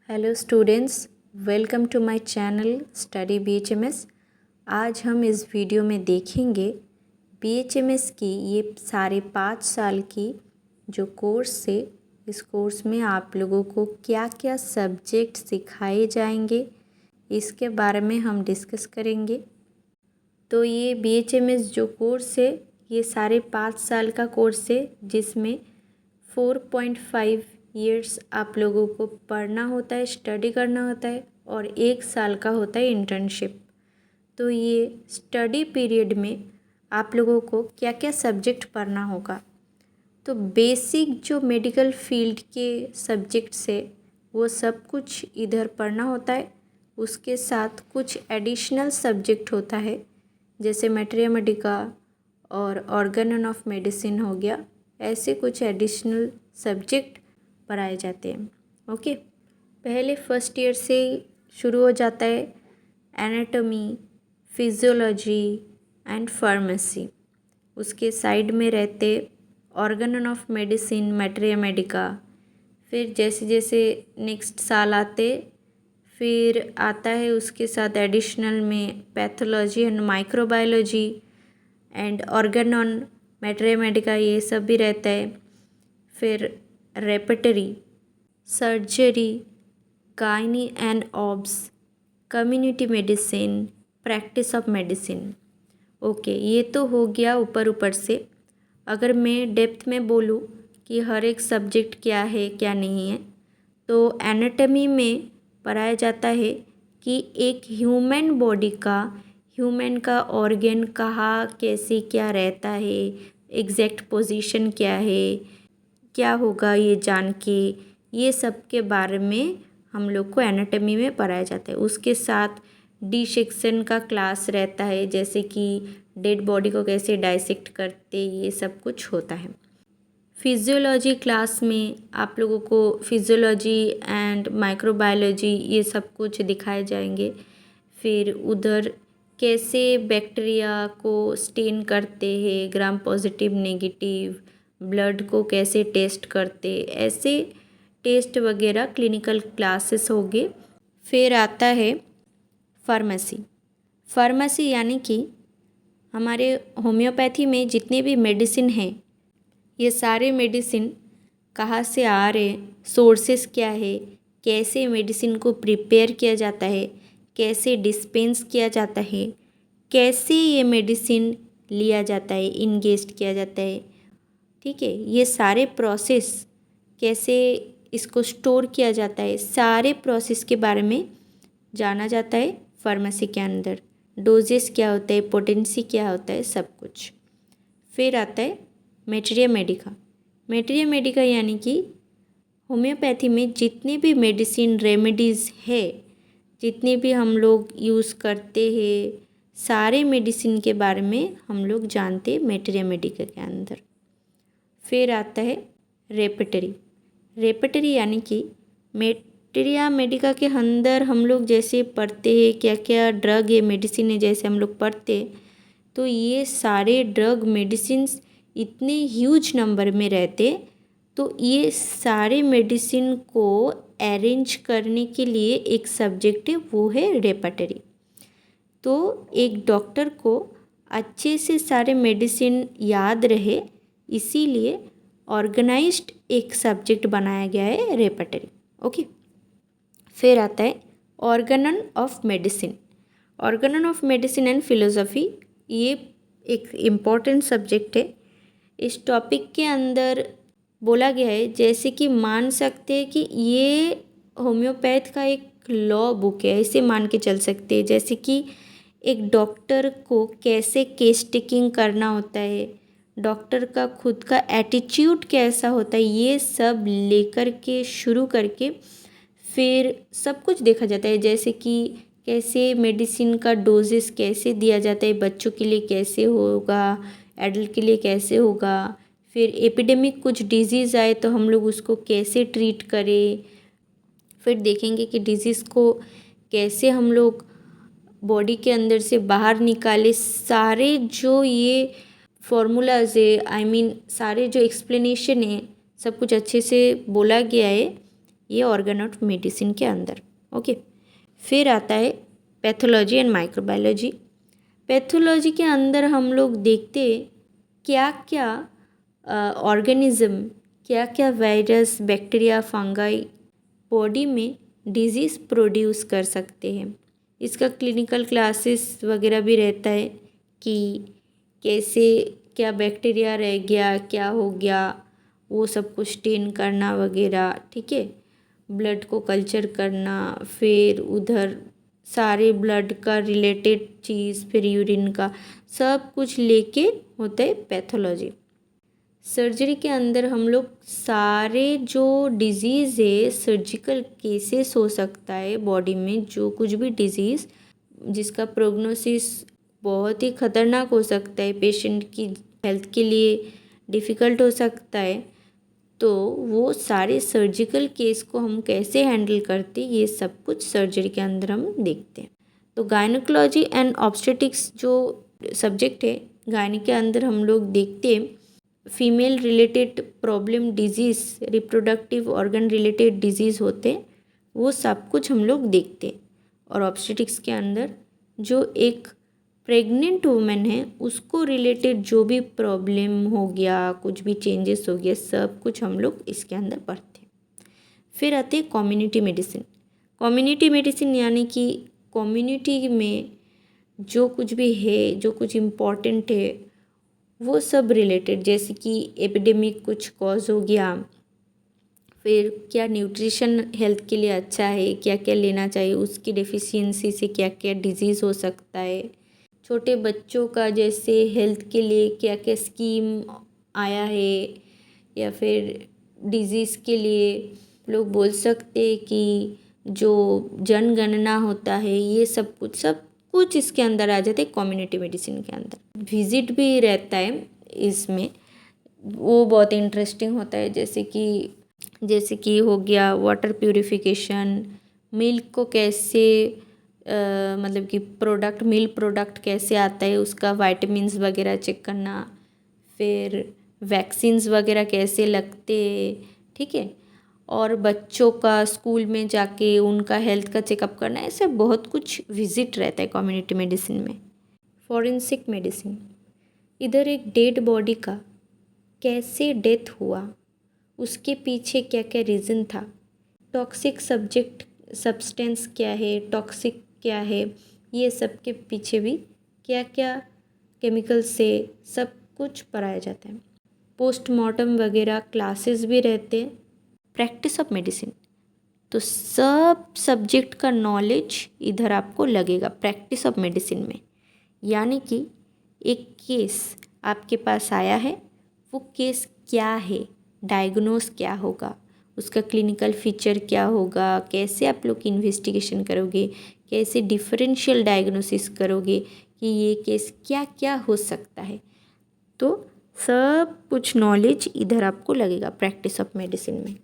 Hello students, welcome to my channel study BHMS. आज हम इस वीडियो में देखेंगे बीएचएमएस की ये सारे 5 साल की जो कोर्स से इस कोर्स में आप लोगों को क्या क्या सब्जेक्ट सिखाए जाएंगे, इसके बारे में हम डिस्कस करेंगे। तो ये बीएचएमएस जो कोर्स है ये सारे 5 साल का कोर्स है, जिसमें 4.5 ईयर्स आप लोगों को पढ़ना होता है, स्टडी करना होता है, और 1 साल का होता है इंटर्नशिप। तो ये स्टडी पीरियड में आप लोगों को क्या क्या सब्जेक्ट पढ़ना होगा। तो बेसिक जो मेडिकल फील्ड के सब्जेक्ट्स है वो सब कुछ इधर पढ़ना होता है। उसके साथ कुछ एडिशनल सब्जेक्ट होता है, जैसे मैटरिया मेडिका और ऑर्गन ऑफ मेडिसिन हो गया। ऐसे कुछ एडिशनल सब्जेक्ट पढ़ाए जाते हैं। ओके, पहले फर्स्ट ईयर से शुरू हो जाता है एनाटॉमी, फिजियोलॉजी एंड फार्मेसी। उसके साइड में रहते ऑर्गन ऑफ मेडिसिन, मैटरिया मेडिका। फिर जैसे जैसे नेक्स्ट साल आते फिर आता है उसके साथ एडिशनल में pathology and microbiology and organon materia medica, ये सब भी रहता है। फिर repertory, surgery, gynae and obs, community medicine, practice of medicine. Okay, ये तो हो गया ऊपर ऊपर से। अगर मैं डेप्थ में बोलूँ कि हर एक सब्जेक्ट क्या है क्या नहीं है, तो एनाटॉमी में पढ़ाया जाता है कि एक ह्यूमन बॉडी का, ह्यूमन का ऑर्गन कहाँ कैसे क्या रहता है, एग्जैक्ट पोजीशन क्या है, क्या होगा ये जान के, ये सब के बारे में हम लोग को एनाटॉमी में पढ़ाया जाता है। उसके साथ डिसेक्शन का क्लास रहता है, जैसे कि डेड बॉडी को कैसे डाइसेक्ट करते, ये सब कुछ होता है। फिजियोलॉजी क्लास में आप लोगों को फिजियोलॉजी एंड माइक्रोबायोलॉजी ये सब कुछ दिखाए जाएंगे। फिर उधर कैसे बैक्टीरिया को स्टेन करते हैं, ग्राम पॉजिटिव नेगेटिव, ब्लड को कैसे टेस्ट करते, ऐसे टेस्ट वगैरह क्लिनिकल क्लासेस होंगे। फिर आता है फार्मेसी। फार्मेसी यानी कि हमारे होम्योपैथी में जितने भी मेडिसिन हैं, ये सारे मेडिसिन कहाँ से आ रहे, सोर्सेस क्या है, कैसे मेडिसिन को प्रिपेयर किया जाता है, कैसे डिस्पेंस किया जाता है, कैसे ये मेडिसिन लिया जाता है, इंगेस्ट किया जाता है, ठीक है, ये सारे प्रोसेस, कैसे इसको स्टोर किया जाता है, सारे प्रोसेस के बारे में जाना जाता है फार्मेसी के अंदर। डोजेस क्या होता है, पोटेंसी क्या होता है, सब कुछ। फिर आता है मैटरिया मेडिका। मैटरिया मेडिका यानी कि होम्योपैथी में जितने भी मेडिसिन रेमेडीज़ है, जितने भी हम लोग यूज़ करते हैं, सारे मेडिसिन के बारे में हम लोग जानते हैं मैटरिया मेडिका के अंदर। फिर आता है रेपेटरी। रेपेटरी यानी कि मैटरिया मेडिका के अंदर हम लोग जैसे पढ़ते हैं क्या क्या ड्रग है, मेडिसिन है, जैसे हम लोग पढ़ते हैं, तो ये सारे ड्रग मेडिसिन्स इतने ह्यूज नंबर में रहते, तो ये सारे मेडिसिन को अरेंज करने के लिए एक सब्जेक्ट है, वो है रेपेटरी। तो एक डॉक्टर को अच्छे से सारे मेडिसिन याद रहे, इसीलिए ऑर्गेनाइज्ड एक सब्जेक्ट बनाया गया है रेपेटरी। ओके, फिर आता है organ of medicine. Organ of medicine and philosophy, ये एक इम्पॉर्टेंट सब्जेक्ट है। इस टॉपिक के अंदर बोला गया है, जैसे कि मान सकते हैं कि ये होम्योपैथ का एक लॉ बुक है, ऐसे मान के चल सकते हैं। जैसे कि एक डॉक्टर को कैसे केस टेकिंग करना होता है, डॉक्टर का खुद का एटीट्यूड कैसा होता है, ये सब लेकर के शुरू करके फिर सब कुछ देखा जाता है। जैसे कि कैसे मेडिसिन का डोजेस कैसे दिया जाता है, बच्चों के लिए कैसे होगा, एडल्ट के लिए कैसे होगा। फिर एपिडेमिक कुछ डिजीज़ आए तो हम लोग उसको कैसे ट्रीट करें। फिर देखेंगे कि डिजीज़ को कैसे हम लोग बॉडी के अंदर से बाहर निकाले। सारे जो ये फॉर्मूलाज है, सारे जो एक्सप्लेनेशन है, सब कुछ अच्छे से बोला गया है। ये ऑर्गन ऑफ मेडिसिन के अंदर। ओके, फिर आता है पैथोलॉजी एंड माइक्रोबायोलॉजी। पैथोलॉजी के अंदर हम लोग देखते हैं क्या क्या ऑर्गेनिज्म, क्या क्या वायरस, बैक्टीरिया, फंगाई बॉडी में डिजीज़ प्रोड्यूस कर सकते हैं। इसका क्लिनिकल क्लासेस वगैरह भी रहता है कि कैसे क्या बैक्टीरिया रह गया, क्या हो गया, वो सब कुछ स्टेन करना वगैरह, ठीक है। ब्लड को कल्चर करना, फिर उधर सारे ब्लड का रिलेटेड चीज़, फिर यूरिन का, सब कुछ लेके होता है पैथोलॉजी। सर्जरी के अंदर हम लोग सारे जो डिजीज़ है, सर्जिकल केसेस हो सकता है बॉडी में, जो कुछ भी डिजीज़ जिसका प्रोग्नोसिस बहुत ही ख़तरनाक हो सकता है, पेशेंट की हेल्थ के लिए डिफ़िकल्ट हो सकता है, तो वो सारे सर्जिकल केस को हम कैसे हैंडल करते, ये सब कुछ सर्जरी के अंदर हम देखते हैं। तो गायनोकोलॉजी एंड ऑब्स्टेटिक्स जो सब्जेक्ट है, गायनी के अंदर हम लोग देखते हैं female related problem, disease, reproductive organ related disease होते हैं, वो सब कुछ हम लोग देखते हैं। और ऑब्स्टेटिक्स के अंदर जो एक प्रेग्नेंट वुमेन है उसको रिलेटेड जो भी प्रॉब्लम हो गया, कुछ भी चेंजेस हो गया, सब कुछ हम लोग इसके अंदर पढ़ते हैं। फिर आते हैं कम्युनिटी मेडिसिन। कम्युनिटी मेडिसिन यानी कि कम्युनिटी में जो कुछ भी है, जो कुछ इम्पोर्टेंट है, वो सब रिलेटेड, जैसे कि एपिडेमिक कुछ कॉज हो गया, फिर क्या न्यूट्रिशन हेल्थ के लिए अच्छा है, क्या क्या लेना चाहिए, उसकी डेफिशिएंसी से क्या क्या डिजीज़ हो सकता है, छोटे बच्चों का जैसे हेल्थ के लिए क्या क्या स्कीम आया है, या फिर डिजीज़ के लिए लोग बोल सकते हैं कि जो जनगणना होता है, ये सब कुछ इसके अंदर आ जाते हैं कम्युनिटी मेडिसिन के अंदर। विजिट भी रहता है इसमें, वो बहुत इंटरेस्टिंग होता है, जैसे कि हो गया वाटर प्यूरिफिकेशन, मिल्क को कैसे मतलब कि मिल्क प्रोडक्ट कैसे आता है, उसका वाइटामिन्स वगैरह चेक करना, फिर वैक्सीन्स वगैरह कैसे लगते, ठीक है। और बच्चों का स्कूल में जाके उनका हेल्थ का चेकअप करना, ऐसे बहुत कुछ विजिट रहता है कम्युनिटी मेडिसिन में। फॉरेंसिक मेडिसिन, इधर एक डेड बॉडी का कैसे डेथ हुआ, उसके पीछे क्या क्या रीज़न था, टॉक्सिक सब्सटेंस क्या है, टॉक्सिक क्या है, ये सब के पीछे भी क्या क्या केमिकल से सब कुछ पढ़ाया जाता है। पोस्टमार्टम वगैरह क्लासेस भी रहते हैं। प्रैक्टिस ऑफ मेडिसिन, तो सब सब्जेक्ट का नॉलेज इधर आपको लगेगा प्रैक्टिस ऑफ मेडिसिन में। यानी कि एक केस आपके पास आया है, वो केस क्या है, डायग्नोस क्या होगा, उसका क्लिनिकल फीचर क्या होगा, कैसे आप लोग इन्वेस्टिगेशन करोगे, कैसे डिफरेंशियल डायग्नोसिस करोगे कि ये केस क्या क्या हो सकता है, तो सब कुछ नॉलेज इधर आपको लगेगा प्रैक्टिस ऑफ मेडिसिन में।